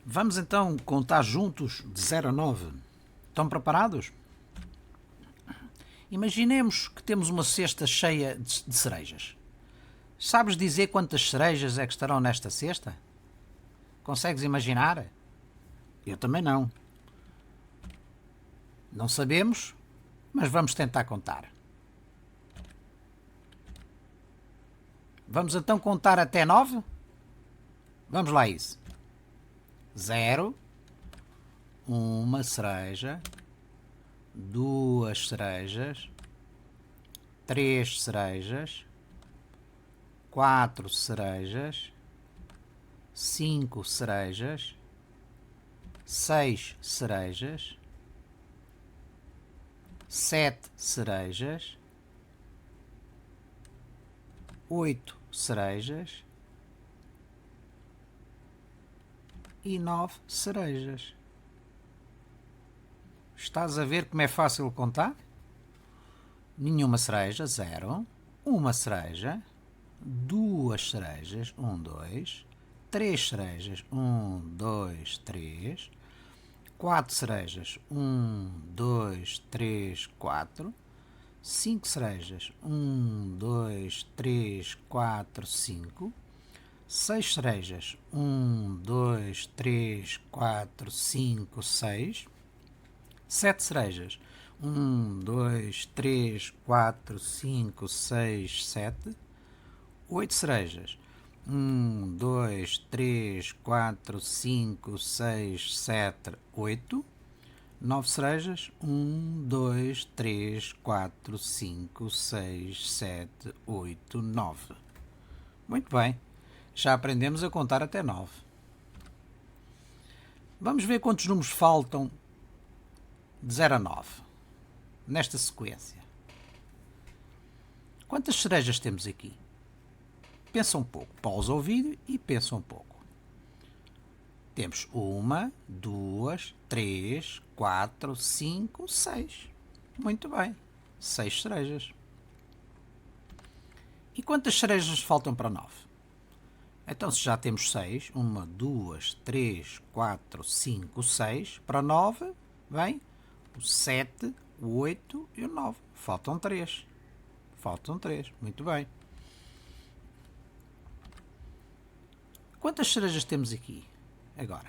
Vamos então contar juntos de 0 a 9. Estão preparados? Imaginemos que temos uma cesta cheia de cerejas. Sabes dizer quantas cerejas é que estarão nesta cesta? Consegues imaginar? Eu também não. Não sabemos, mas vamos tentar contar. Vamos então contar até 9? Vamos lá isso. 0, uma cereja, 2 cerejas, 3 cerejas, 4 cerejas, 5 cerejas, 6 cerejas, 7 cerejas, 8 cerejas e 9 cerejas. Estás a ver como é fácil contar? Nenhuma cereja, 0. Uma cereja, 2 cerejas, 1, 2. 3 cerejas, 1, 2, 3. 4 cerejas, 1, 2, 3, 4. 5 cerejas, 1, 2, 3, 4, 5. 6 cerejas, 1, 2, 3, 4, 5, 6. 7 cerejas, 1, 2, 3, 4, 5, 6, 7. 8 cerejas, 1, 2, 3, 4, 5, 6, 7, 8. 9 cerejas, 1, 2, 3, 4, 5, 6, 7, 8, 9. Muito bem, já aprendemos a contar até 9. Vamos ver quantos números faltam de 0 a 9, nesta sequência. Quantas cerejas temos aqui? Pensa um pouco, pausa o vídeo e pensa um pouco. Temos 1, 2, 3, 4, 5, 6. Muito bem, 6 cerejas. E quantas cerejas faltam para 9? Então, se já temos 6, 1, 2, 3, 4, 5, 6, para 9 vem o 7, o 8 e o 9. Faltam 3. Faltam 3, muito bem. Quantas cerejas temos aqui? Agora,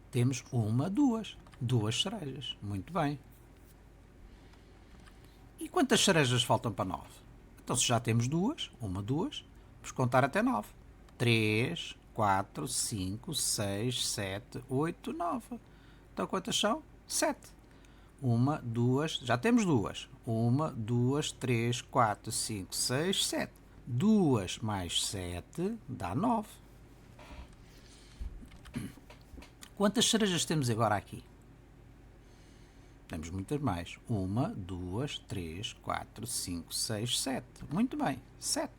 temos 1, 2. 2 cerejas, muito bem. E quantas cerejas faltam para 9? Então, se já temos 2, 1, 2, vamos contar até 9. 3, 4, 5, 6, 7, 8, 9. Então, quantas são? 7. 1, 2, já temos 2. 1, 2, 3, 4, 5, 6, 7. 2 mais 7 dá 9. Quantas cerejas temos agora aqui? Temos muitas mais. 1, 2, 3, 4, 5, 6, 7. Muito bem, 7.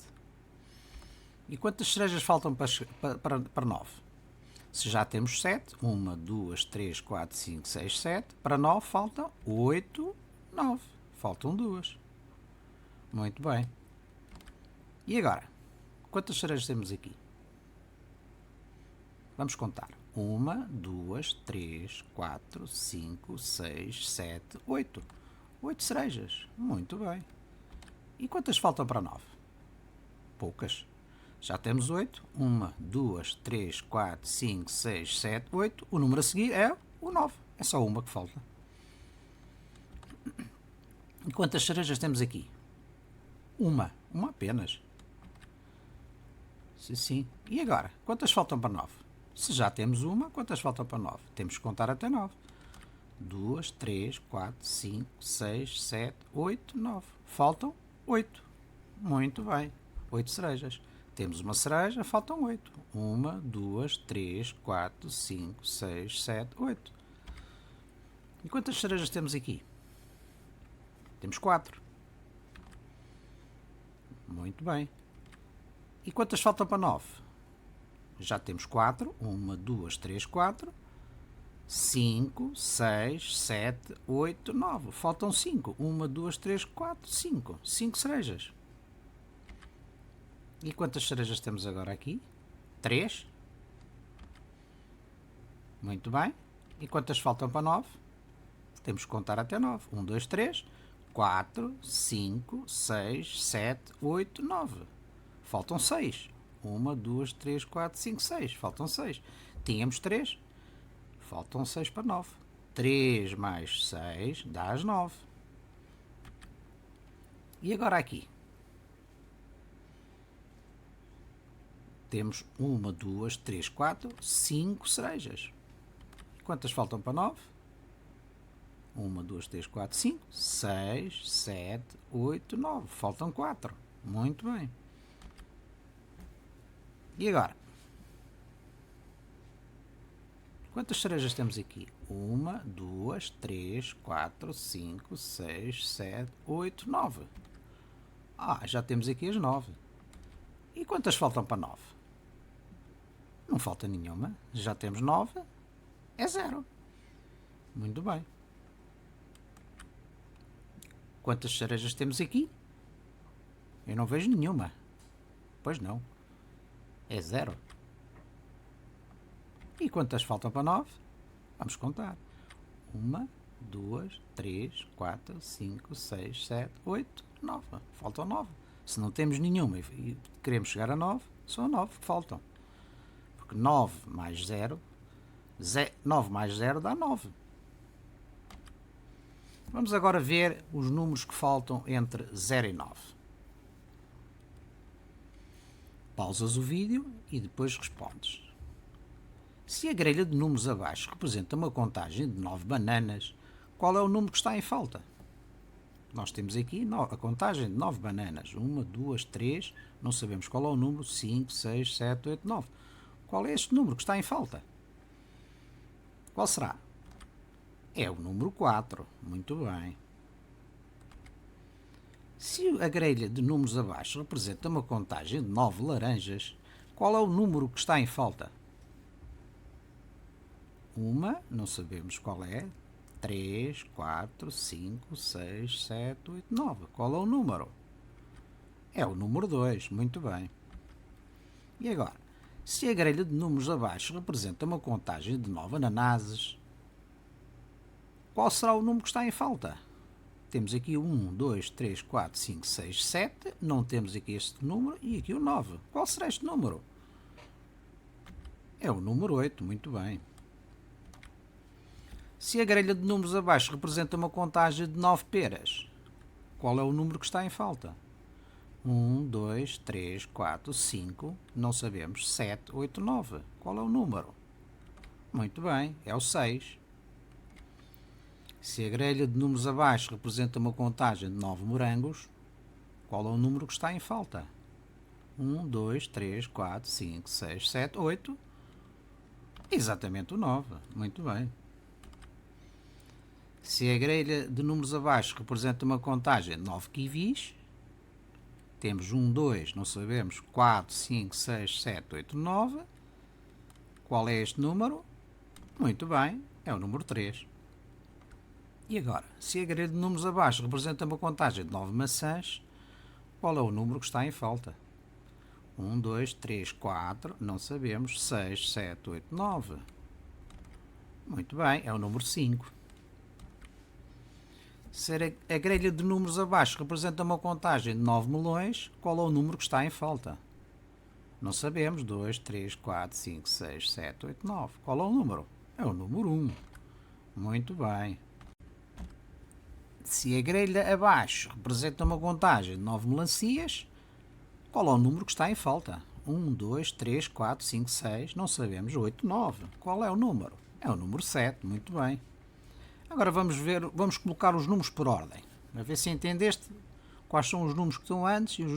E quantas cerejas faltam para 9? Se já temos 7, 1, 2, 3, 4, 5, 6, 7. Para 9 faltam 8, 9. Faltam 2. Muito bem. E agora? Quantas cerejas temos aqui? Vamos contar. 1, 2, 3, 4, 5, 6, 7, 8. 8 cerejas. Muito bem. E quantas faltam para 9? Poucas. Já temos 8. 1, 2, 3, 4, 5, 6, 7, 8. O número a seguir é o 9. É só uma que falta. E quantas cerejas temos aqui? Uma apenas. Sim. E agora? Quantas faltam para 9? Se já temos uma, quantas faltam para 9? Temos que contar até 9. 2, 3, 4, 5, 6, 7, 8, 9. Faltam 8. Muito bem. 8 cerejas. Temos uma cereja, faltam 8. 1, 2, 3, 4, 5, 6, 7, 8. E quantas cerejas temos aqui? Temos 4. Muito bem. E quantas faltam para 9? Já temos 4. 1, 2, 3, 4. 5, 6, 7, 8, 9. Faltam 5. 1, 2, 3, 4, 5. 5 cerejas. E quantas cerejas temos agora aqui? 3. Muito bem. E quantas faltam para 9? Temos que contar até 9. 1, 2, 3, 4, 5, 6, 7, 8, 9. Faltam 6. 1, 2, 3, 4, 5, 6. Faltam 6. Tínhamos 3. Faltam 6 para 9. 3 mais 6 dá as 9. E agora aqui? Temos 1, 2, 3, 4, 5 cerejas. Quantas faltam para 9? 1, 2, 3, 4, 5, 6, 7, 8, 9. Faltam 4. Muito bem. E agora? Quantas cerejas temos aqui? 1, 2, 3, 4, 5, 6, 7, 8, 9. Já temos aqui as 9. E quantas faltam para 9? Não falta nenhuma. Já temos 9. É 0. Muito bem. Quantas cerejas temos aqui? Eu não vejo nenhuma. Pois não. É 0. E quantas faltam para 9? Vamos contar. 1, 2, 3, 4, 5, 6, 7, 8, 9. Faltam 9. Se não temos nenhuma e queremos chegar a 9, são 9 que faltam. Porque 9 mais 0, 9 mais 0 dá 9. Vamos agora ver os números que faltam entre 0 e 9. Pausas o vídeo e depois respondes. Se a grelha de números abaixo representa uma contagem de 9 bananas, qual é o número que está em falta? Nós temos aqui a contagem de 9 bananas. 1, 2, 3, não sabemos qual é o número, 5, 6, 7, 8, 9. Qual é este número que está em falta? Qual será? É o número 4. Muito bem. Se a grelha de números abaixo representa uma contagem de 9 laranjas, qual é o número que está em falta? Uma, não sabemos qual é. 3, 4, 5, 6, 7, 8, 9. Qual é o número? É o número 2. Muito bem. E agora? Se a grelha de números abaixo representa uma contagem de 9 ananases, qual será o número que está em falta? Temos aqui 1, 2, 3, 4, 5, 6, 7. Não temos aqui este número e aqui o 9. Qual será este número? É o número 8. Muito bem. Se a grelha de números abaixo representa uma contagem de 9 peras, qual é o número que está em falta? 1, 2, 3, 4, 5, não sabemos, 7, 8, 9. Qual é o número? Muito bem, é o 6. Se a grelha de números abaixo representa uma contagem de 9 morangos, qual é o número que está em falta? 1, 2, 3, 4, 5, 6, 7, 8. Exatamente o 9. Muito bem. Se a grelha de números abaixo representa uma contagem de 9 kiwis, temos 1, 2, não sabemos, 4, 5, 6, 7, 8, 9. Qual é este número? Muito bem, é o número 3. E agora, se a grelha de números abaixo representa uma contagem de 9 maçãs, qual é o número que está em falta? 1, 2, 3, 4, não sabemos, 6, 7, 8, 9. Muito bem, é o número 5. Se a grelha de números abaixo representa uma contagem de 9 melões, qual é o número que está em falta? Não sabemos. 2, 3, 4, 5, 6, 7, 8, 9. Qual é o número? É o número 1. Muito bem. Se a grelha abaixo representa uma contagem de 9 melancias, qual é o número que está em falta? 1, 2, 3, 4, 5, 6. Não sabemos. 8, 9. Qual é o número? É o número 7. Muito bem. Agora vamos colocar os números por ordem, a ver se entendeste quais são os números que estão antes e os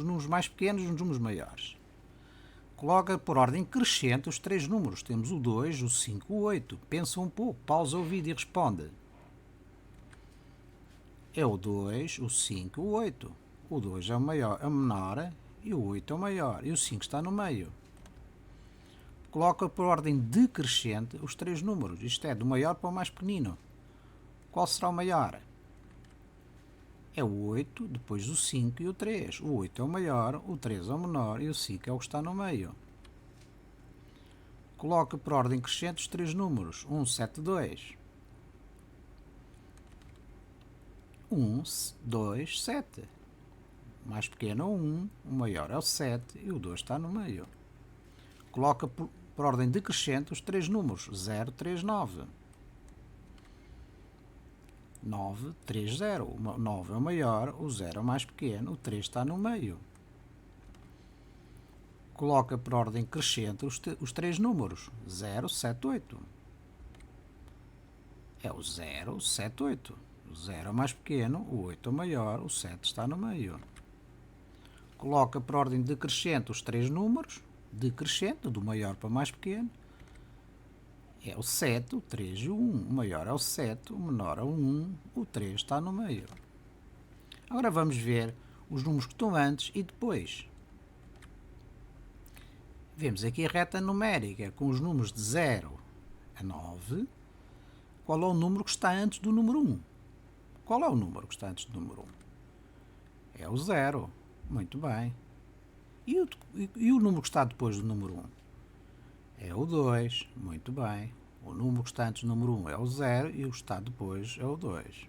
números mais pequenos e os números maiores. Coloca por ordem crescente os 3 números. Temos o 2, o 5 e o 8. Pensa um pouco, pausa o vídeo e responde. É o 2, o 5 e o 8. O 2 é o menor e o 8 é o maior. E o 5 está no meio. Coloca por ordem decrescente os 3 números. Isto é, do maior para o mais pequenino. Qual será o maior? É o 8, depois o 5 e o 3. O 8 é o maior, o 3 é o menor e o 5 é o que está no meio. Coloca por ordem crescente os três números. 1, 7, 2. 1, 2, 7. O mais pequeno é o 1, o maior é o 7 e o 2 está no meio. Coloca por ordem decrescente os três números. 0, 3, 9. 9, 3, 0. O 9 é o maior, o 0 é o mais pequeno, o 3 está no meio. Coloca por ordem crescente os três números. 0, 7, 8. É o 0, 7, 8. O 0 é o mais pequeno, o 8 é o maior, o 7 está no meio. Coloca por ordem decrescente os três números, decrescente, do maior para o mais pequeno. É o 7, o 3 e o 1. O maior é o 7, o menor é o 1, o 3 está no meio. Agora vamos ver os números que estão antes e depois. Vemos aqui a reta numérica com os números de 0 a 9. Qual é o número que está antes do número 1? Qual é o número que está antes do número 1? É o 0. Muito bem. E o número que está depois do número 1? É o 2. Muito bem. O número que está antes do número 1 é o 0 e o que está depois é o 2.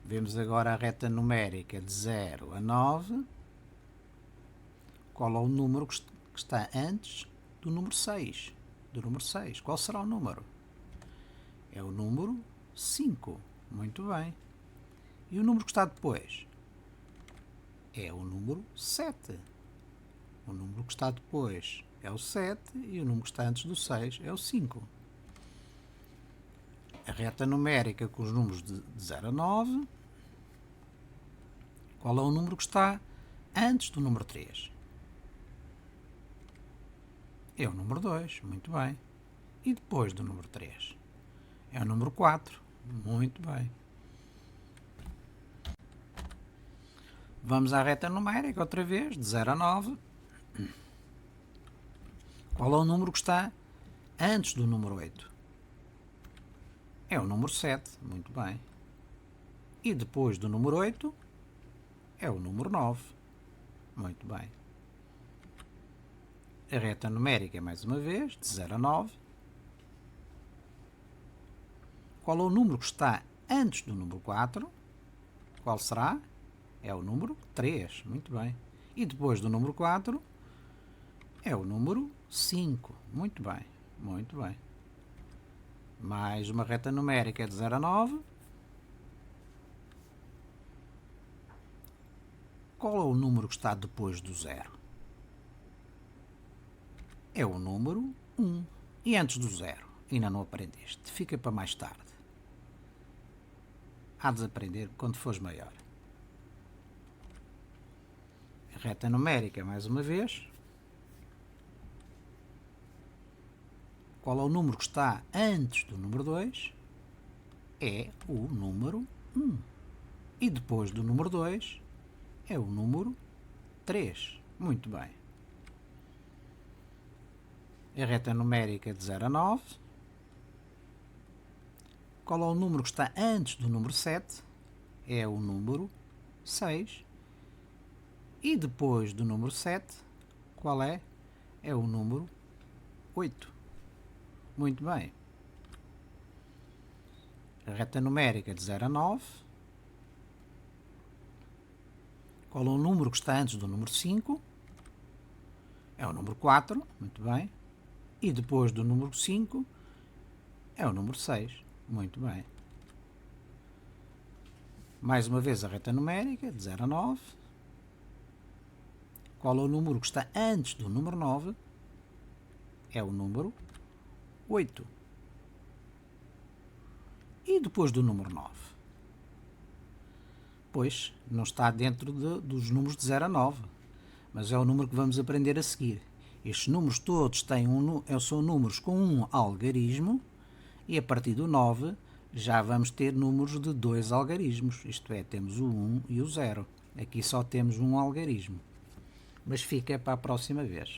Vemos agora a reta numérica de 0 a 9. Qual é o número que está antes do número 6? Do número 6. Qual será o número? É o número 5. Muito bem. E o número que está depois? É o número 7. O número que está depois é o 7 e o número que está antes do 6 é o 5. A reta numérica com os números de 0 a 9. Qual é o número que está antes do número 3? É o número 2. Muito bem. E depois do número 3? É o número 4. Muito bem. Vamos à reta numérica outra vez, de 0 a 9. Qual é o número que está antes do número 8? É o número 7. Muito bem. E depois do número 8? É o número 9. Muito bem. A reta numérica, mais uma vez, de 0 a 9. Qual é o número que está antes do número 4? Qual será? É o número 3. Muito bem. E depois do número 4? É o número 5. Muito bem. Muito bem. Mais uma reta numérica de 0 a 9. Qual é o número que está depois do 0? É o número 1. E antes do 0? Ainda não aprendeste. Fica para mais tarde. Há de aprender quando fores maior. A reta numérica, mais uma vez. Qual é o número que está antes do número 2? É o número 1. E depois do número 2 é o número 3. Muito bem. A reta numérica de 0 a 9. Qual é o número que está antes do número 7? É o número 6. E depois do número 7, qual é? É o número 8. Muito bem. A reta numérica de 0 a 9. Qual é o número que está antes do número 5? É o número 4. Muito bem. E depois do número 5, é o número 6. Muito bem. Mais uma vez a reta numérica, de 0 a 9. Qual é o número que está antes do número 9? É o número 8. E depois do número 9? Pois, não está dentro dos números de 0 a 9, mas é o número que vamos aprender a seguir. Estes números todos são números com um algarismo e a partir do 9 já vamos ter números de 2 algarismos, isto é, temos o 1 e o 0. Aqui só temos um algarismo. Mas fica para a próxima vez.